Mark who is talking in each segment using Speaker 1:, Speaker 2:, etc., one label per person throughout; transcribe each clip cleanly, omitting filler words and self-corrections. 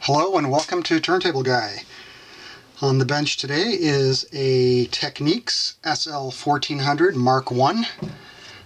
Speaker 1: Hello and welcome to Turntable Guy. On the bench today is a Technics SL-1400 Mark I.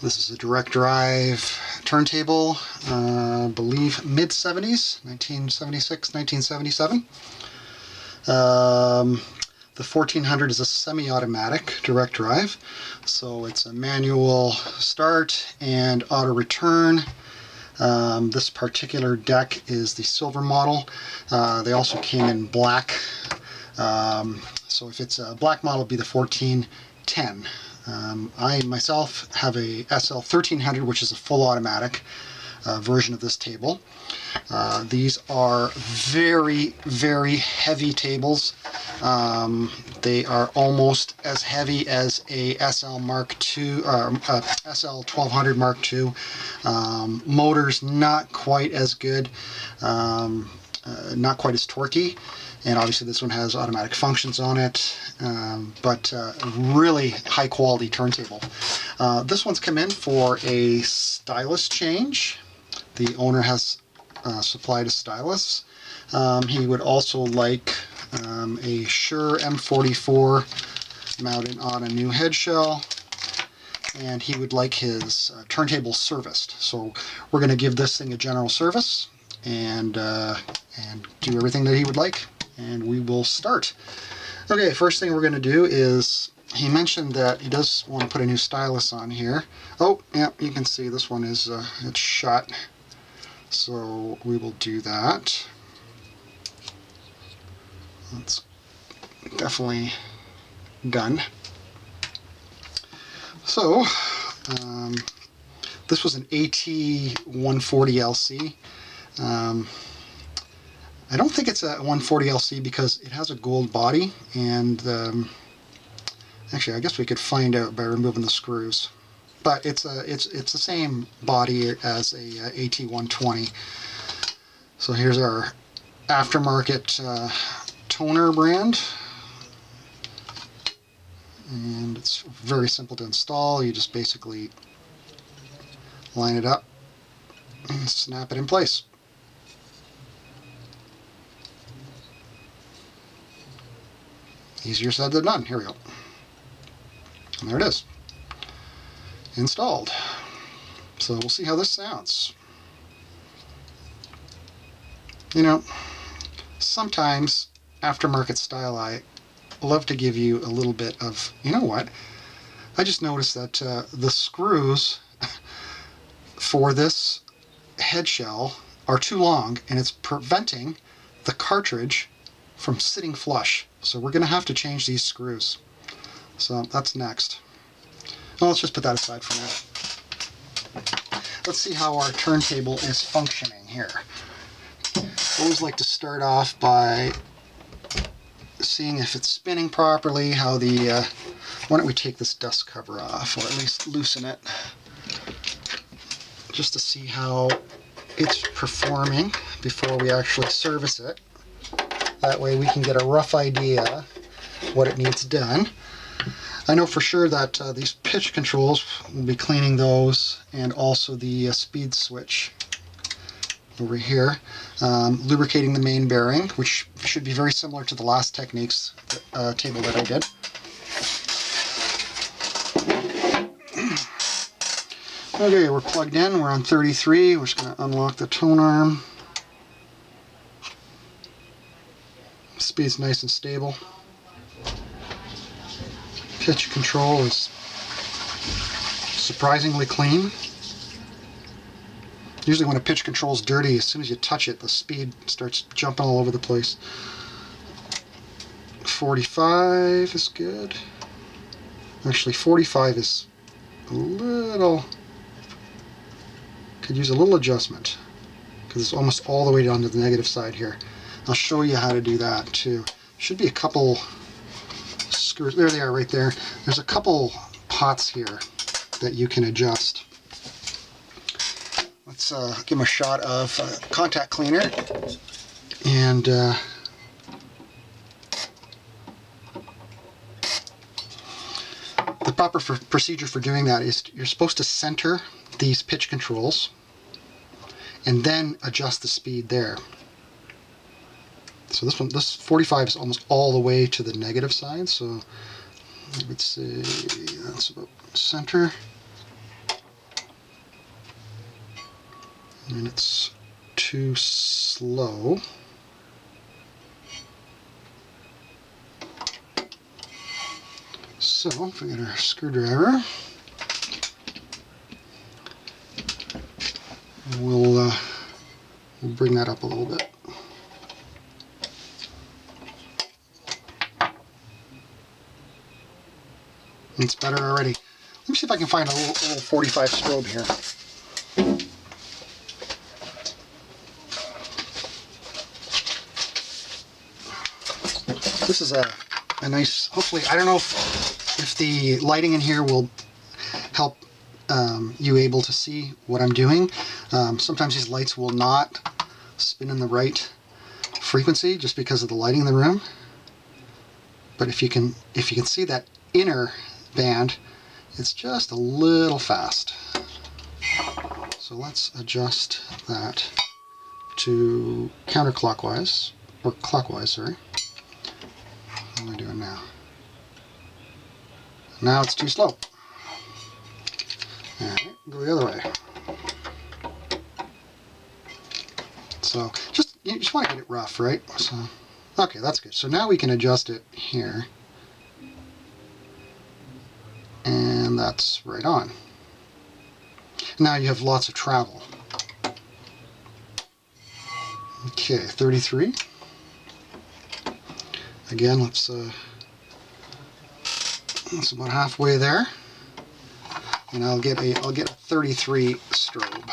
Speaker 1: This is a direct drive turntable, I believe mid-70s, 1976, 1977. The 1400 is a semi-automatic direct drive, so it's a manual start and auto return. This particular deck is the silver model. They also came in black. So if it's a black model, it'd be the 1410. I myself have a SL-1300, which is a full automatic version of this table. These are very, very heavy tables. They are almost as heavy as a SL Mark II, SL-1200 Mark II. Motors not quite as good, not quite as torquey, and obviously this one has automatic functions on it, but really high quality turntable. This one's come in for a stylus change. The owner has supplied a stylus. He would also like a Shure M44 mounted on a new head shell, and he would like his turntable serviced. So we're going to give this thing a general service and do everything that he would like, and we will start. Okay, first thing we're going to do is, he mentioned that he does want to put a new stylus on here. Oh, yeah, you can see this one is it's shut. So we will do that. That's definitely done. So this was an AT140LC. I don't think it's a 140LC because it has a gold body, and actually I guess we could find out by removing the screws. But it's the same body as a AT120. So here's our aftermarket toner brand, and it's very simple to install. You just basically line it up and snap it in place. Easier said than done. Here we go. And there it is. Installed. So we'll see how this sounds. You know, sometimes aftermarket style, I love to give you a little bit of, you know what, I just noticed that the screws for this head shell are too long, and it's preventing the cartridge from sitting flush. So we're going to have to change these screws. So that's next. Well, let's just put that aside for now. Let's see how our turntable is functioning here. I always like to start off by seeing if it's spinning properly, how the, why don't we take this dust cover off, or at least loosen it, just to see how it's performing before we actually service it. That way we can get a rough idea what it needs done. I know for sure that these pitch controls, we'll be cleaning those, and also the speed switch over here. Lubricating the main bearing, which should be very similar to the last Technics table that I did. Okay, we're plugged in, we're on 33, we're just going to unlock the tone arm. Speed's nice and stable. Pitch control is surprisingly clean. Usually when a pitch control is dirty, as soon as you touch it, the speed starts jumping all over the place. 45 is good. Actually, 45 is a little, could use a little adjustment, because it's almost all the way down to the negative side here. I'll show you how to do that too. Should be a couple screws. There they are right there. There's a couple pots here that you can adjust. Let's give them a shot of contact cleaner, and the proper procedure for doing that is you're supposed to center these pitch controls and then adjust the speed there. So this 45 is almost all the way to the negative side, so I would say that's about center. And it's too slow. So if we get our screwdriver, we'll bring that up a little bit. It's better already. Let me see if I can find a little 45 strobe here. This is a nice, hopefully, I don't know if the lighting in here will help you able to see what I'm doing. Sometimes these lights will not spin in the right frequency just because of the lighting in the room. But if you can see that inner band, it's just a little fast. So let's adjust that to counterclockwise, or clockwise, sorry. What am I doing now? Now it's too slow. Alright, go the other way. So you just want to get it rough, right? So okay, that's good. So now we can adjust it here. And that's right on. Now you have lots of travel. Okay, 33. Again, that's about halfway there. And I'll get a 33 strobe.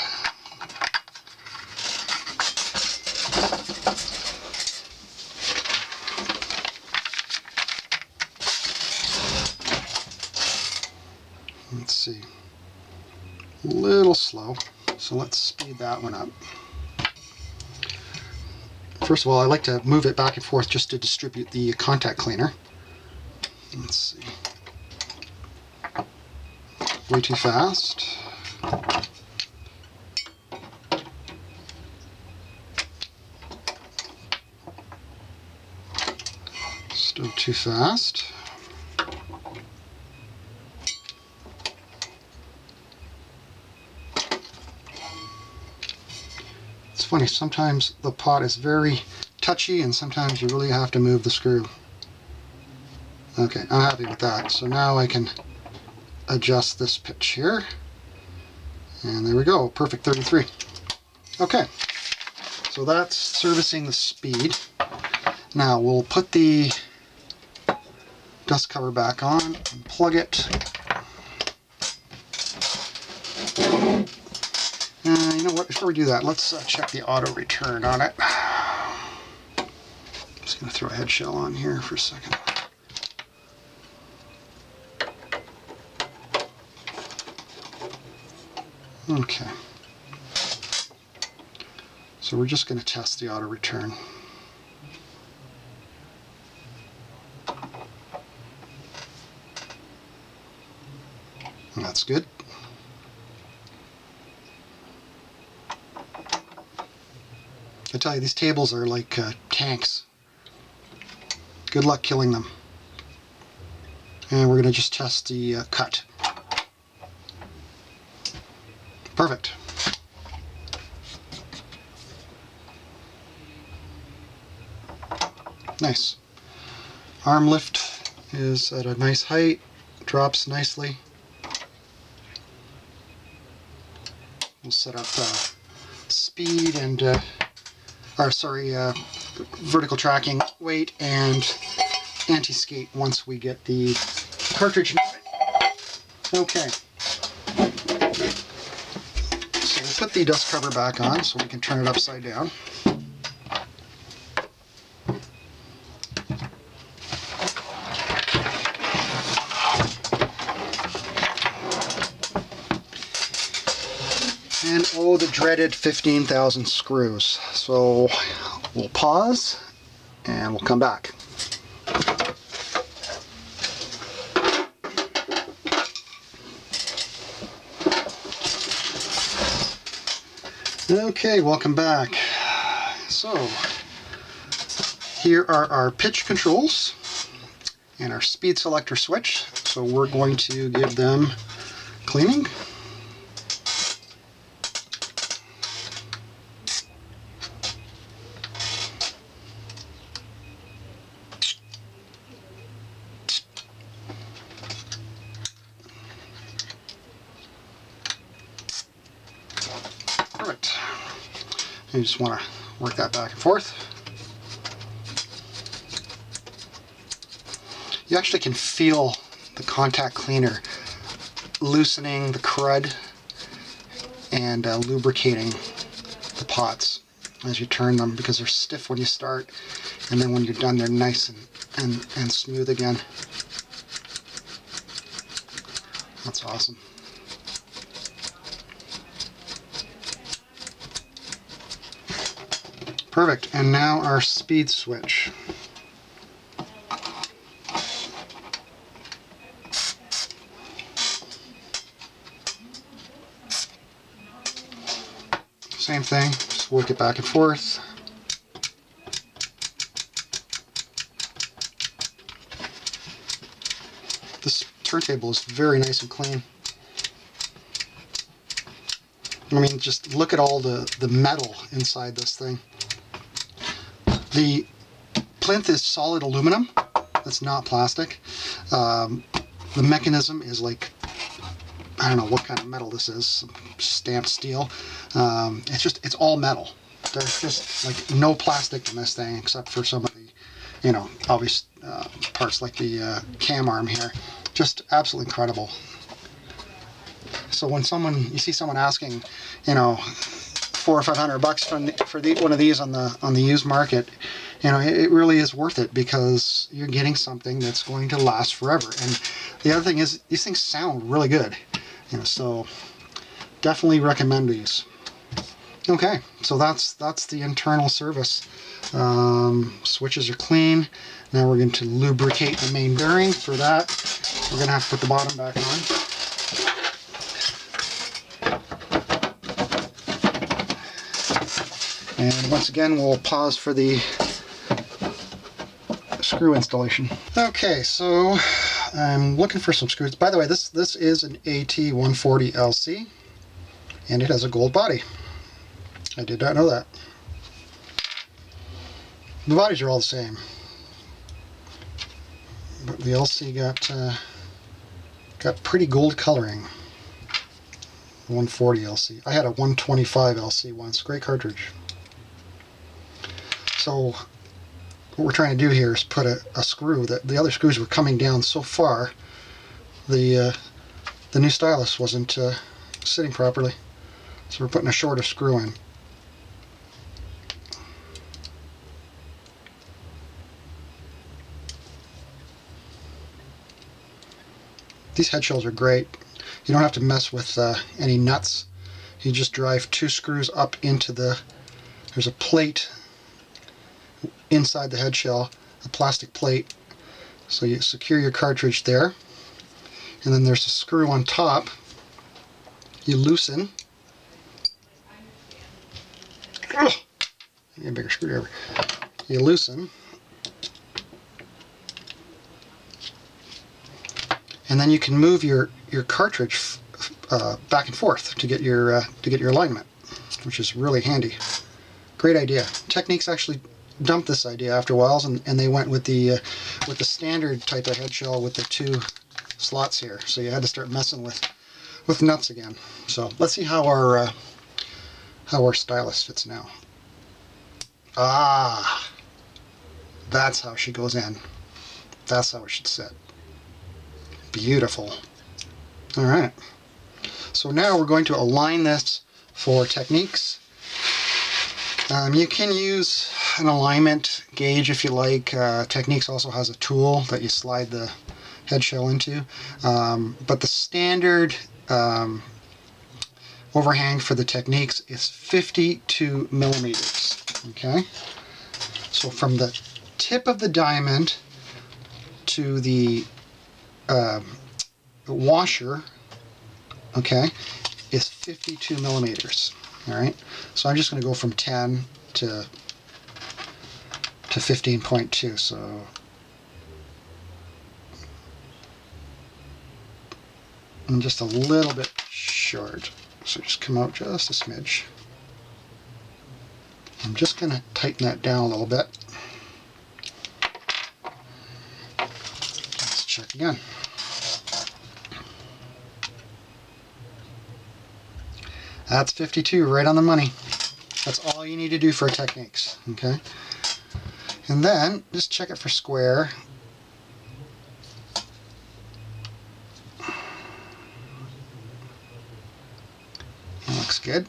Speaker 1: Let's see. A little slow, so let's speed that one up. First of all, I like to move it back and forth just to distribute the contact cleaner. Let's see. Way too fast. Still too fast. It's funny, sometimes the pot is very touchy and sometimes you really have to move the screw. Okay, I'm happy with that. So now I can adjust this pitch here. And there we go, perfect 33. Okay, so that's servicing the speed. Now we'll put the dust cover back on and plug it. You know what, before we do that, let's check the auto return on it. I'm just going to throw a head shell on here for a second. Okay. So we're just going to test the auto return. And that's good. I tell you, these tables are like tanks. Good luck killing them. And we're going to just test the cut. Perfect. Nice. Arm lift is at a nice height, drops nicely. We'll set up speed and vertical tracking, weight, and anti-skate once we get the cartridge moving. Okay. So we'll put the dust cover back on so we can turn it upside down. And oh, the dreaded 15,000 screws. So we'll pause and we'll come back. Okay, welcome back. So Here are our pitch controls and our speed selector switch. So we're going to give them cleaning. Perfect. You just want to work that back and forth. You actually can feel the contact cleaner loosening the crud and lubricating the pots as you turn them, because they're stiff when you start, and then when you're done they're nice and smooth again. That's awesome. Perfect, and now our speed switch. Same thing, just work it back and forth. This turntable is very nice and clean. I mean, just look at all the metal inside this thing. The plinth is solid aluminum, it's not plastic. The mechanism is like, I don't know what kind of metal this is, stamped steel. It's all metal. There's just like no plastic in this thing except for some of the, obvious parts like the cam arm here. Just absolutely incredible. So when you see someone asking, $400 or $500 for one of these on the used market, it really is worth it, because you're getting something that's going to last forever. And the other thing is, these things sound really good. So definitely recommend these. Okay, so that's the internal service. Switches are clean. Now we're going to lubricate the main bearing. For that, we're going to have to put the bottom back on. And once again, we'll pause for the screw installation. Okay, so I'm looking for some screws. By the way, this is an AT140 LC, and it has a gold body. I did not know that. The bodies are all the same, but the LC got pretty gold coloring. 140 LC. I had a 125 LC once. Great cartridge. So what we're trying to do here is put a screw. That the other screws were coming down so far, the new stylus wasn't sitting properly, so we're putting a shorter screw in. These head shells are great. You don't have to mess with any nuts. You just drive two screws up into there's a plate inside the head shell, a plastic plate. So you secure your cartridge there. And then there's a screw on top. You loosen. Oh, need a bigger screwdriver. You loosen. And then you can move your cartridge back and forth to get your alignment, which is really handy. Great idea. Technics actually dumped this idea after a while, and they went with the standard type of head shell with the two slots here. So you had to start messing with nuts again. So let's see how our stylus fits now. Ah, that's how she goes in. That's how it should sit. Beautiful. All right. So now we're going to align this for Technics. You can use an alignment gauge if you like. Technics also has a tool that you slide the head shell into. But the standard overhang for the Technics is 52 millimeters. Okay. So from the tip of the diamond to the washer, okay, is 52 millimeters. All right, so I'm just going to go from 10 to to 15.2. So I'm just a little bit short. So just come out just a smidge. I'm just going to tighten that down a little bit. Let's check again. That's 52, right on the money. That's all you need to do for Technics, okay? And then, just check it for square. That looks good.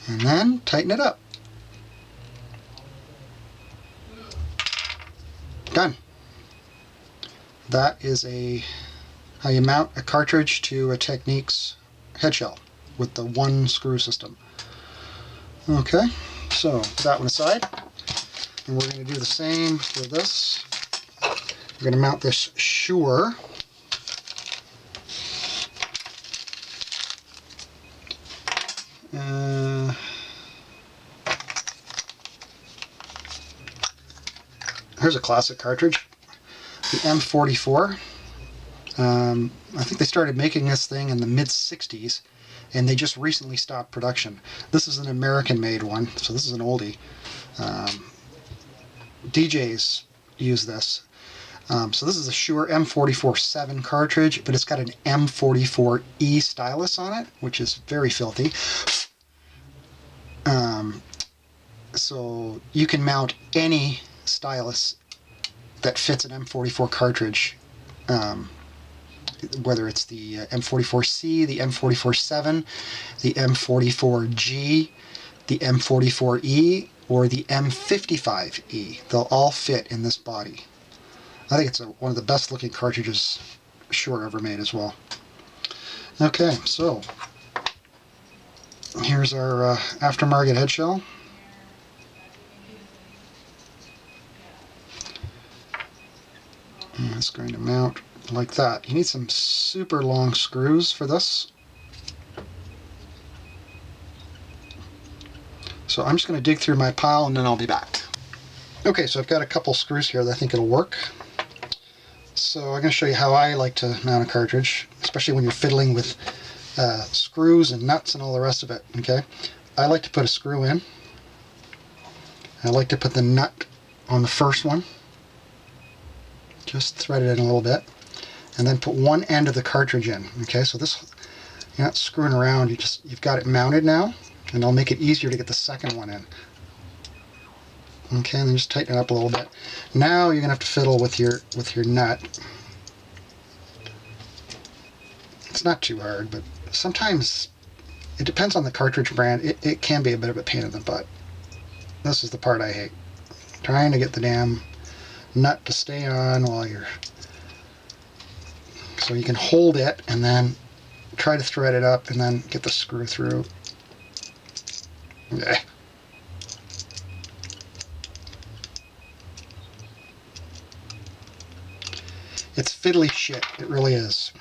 Speaker 1: And then, tighten it up. Done. That is how you mount a cartridge to a Technics head shell with the one screw system. Okay, so put that one aside, and we're going to do the same for this. We're going to mount this Shure. Here's a classic cartridge, the M44. I think they started making this thing in the mid-60s, and they just recently stopped production. This is an American-made one, so this is an oldie. DJs use this. So this is a Shure M44-7 cartridge, but it's got an M44E stylus on it, which is very filthy. So you can mount any stylus that fits an M44 cartridge, whether it's the M44C, the M44-7, the M44G, the M44E, or the M55E. They'll all fit in this body. I think it's one of the best looking cartridges Shure ever made as well. Okay, so here's our aftermarket head shell. And it's going to mount like that. You need some super long screws for this. So I'm just going to dig through my pile and then I'll be back. Okay, so I've got a couple screws here that I think it'll work. So I'm going to show you how I like to mount a cartridge, especially when you're fiddling with screws and nuts and all the rest of it. Okay, I like to put a screw in. I like to put the nut on the first one. Just thread it in a little bit, and then put one end of the cartridge in. Okay, so this, you're not screwing around. You've got it mounted now, and I'll make it easier to get the second one in. Okay, and then just tighten it up a little bit. Now you're gonna have to fiddle with your nut. It's not too hard, but sometimes it depends on the cartridge brand. It can be a bit of a pain in the butt. This is the part I hate. Trying to get the damn nut to stay on while you're... So you can hold it and then try to thread it up and then get the screw through. Yeah. It's fiddly shit, it really is.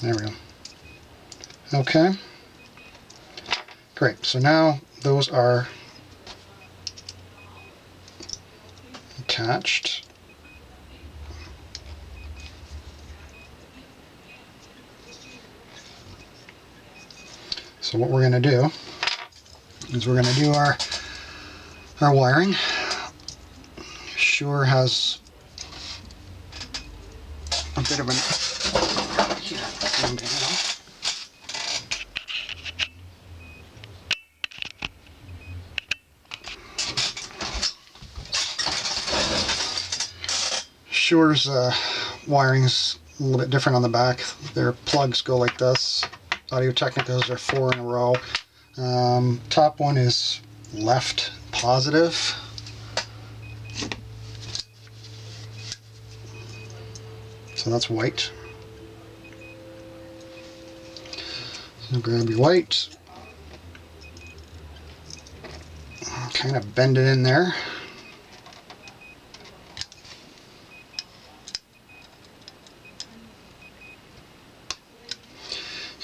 Speaker 1: There we go. Okay. Great, so now those are attached. So what we're going to do is we're going to do our wiring. Shure has a bit of an... Shure's wiring is a little bit different on the back. Their plugs go like this. Audio-Technica's are 4 in a row. Top one is left positive. So that's white. So grab your white. Kind of bend it in there.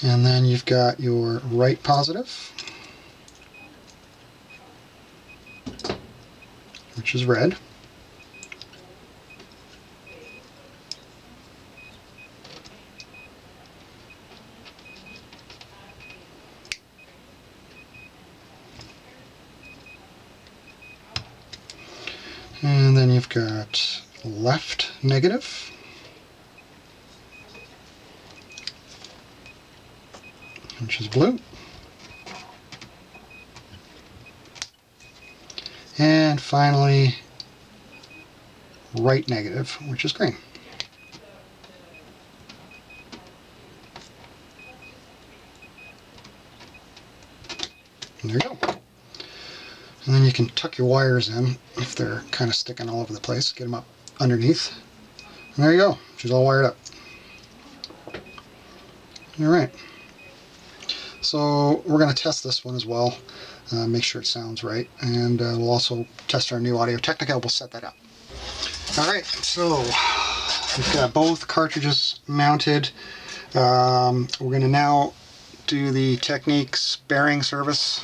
Speaker 1: And then you've got your right positive. which is red. And then you've got left negative, which is blue. And finally, right negative, which is green. And there you go. And then you can tuck your wires in if they're kind of sticking all over the place. Get them up underneath. And there you go. She's all wired up. Alright. So we're going to test this one as well. Make sure it sounds right. And we'll also test our new Audio-Technica. We'll set that up. Alright, so we've got both cartridges mounted. We're going to now do the Technics bearing service.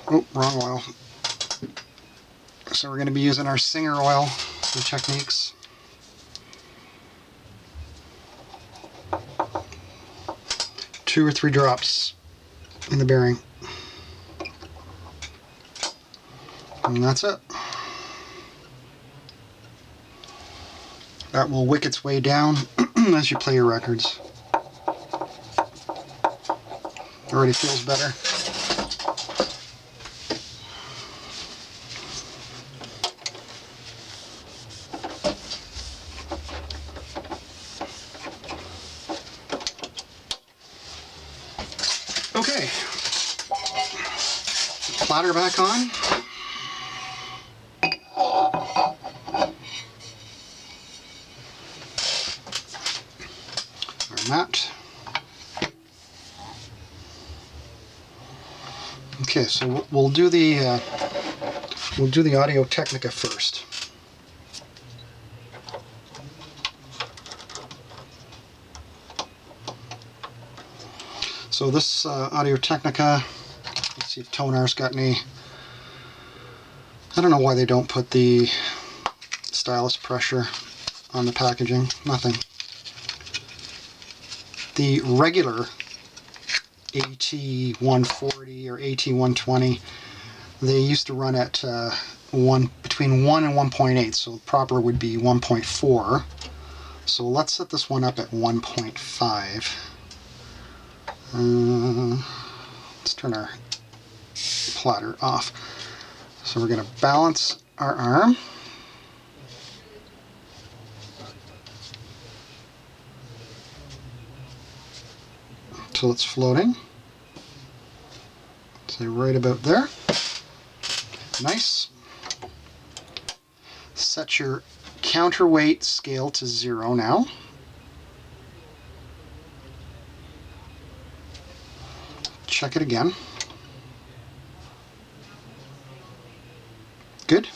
Speaker 1: Oh, wrong oil. So we're going to be using our Singer oil for Technics. Two or three drops in the bearing. And that's it. That will wick its way down as you play your records. Already feels better. Okay, platter back on. Our mat. Okay, so we'll do the Audio-Technica first. So this Audio-Technica, let's see if Tonar's got any. I don't know why they don't put the stylus pressure on the packaging. Nothing. The regular AT140 or AT120, they used to run at between 1 and 1.8, so proper would be 1.4. So let's set this one up at 1.5. Let's turn our platter off. So we're going to balance our arm. Till it's floating. Say right about there. Nice. Set your counterweight scale to 0 now. Check it again. Good.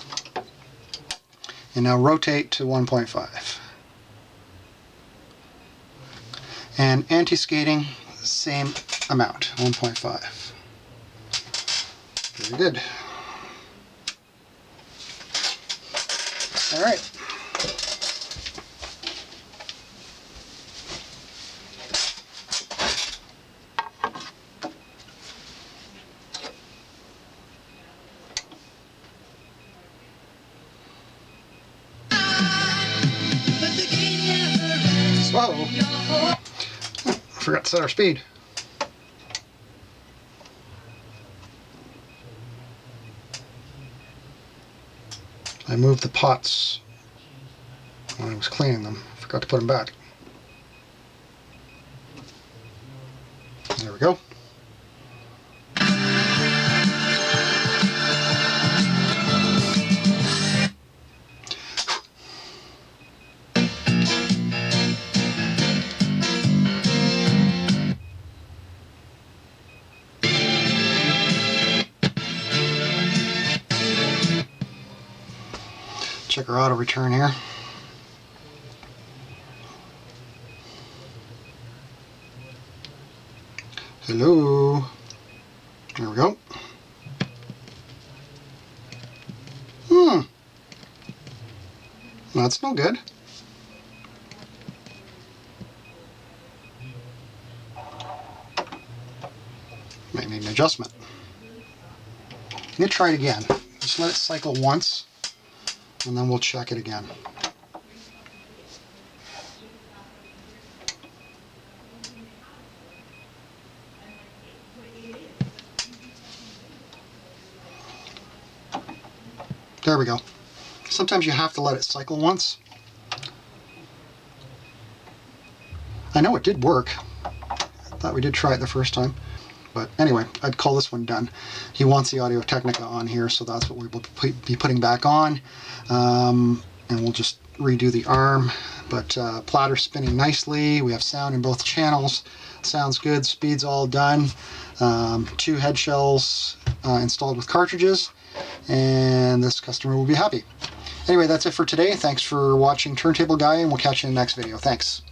Speaker 1: And now rotate to 1.5. And anti-skating, same amount, 1.5. Very good. All right. Whoa! I forgot to set our speed. I moved the pots when I was cleaning them. I forgot to put them back. There we go. Check our auto return here. Hello. There we go. That's still good. Might need an adjustment. I'm going to try it again. Just let it cycle once, and then we'll check it again. There we go. Sometimes you have to let it cycle once. I know it did work. I thought we did try it the first time. But anyway, I'd call this one done. He wants the Audio-Technica on here, so that's what we will be putting back on. And we'll just redo the arm. But platter spinning nicely. We have sound in both channels. Sounds good. Speed's all done. 2 head shells installed with cartridges. And this customer will be happy. Anyway, that's it for today. Thanks for watching Turntable Guy, and we'll catch you in the next video. Thanks.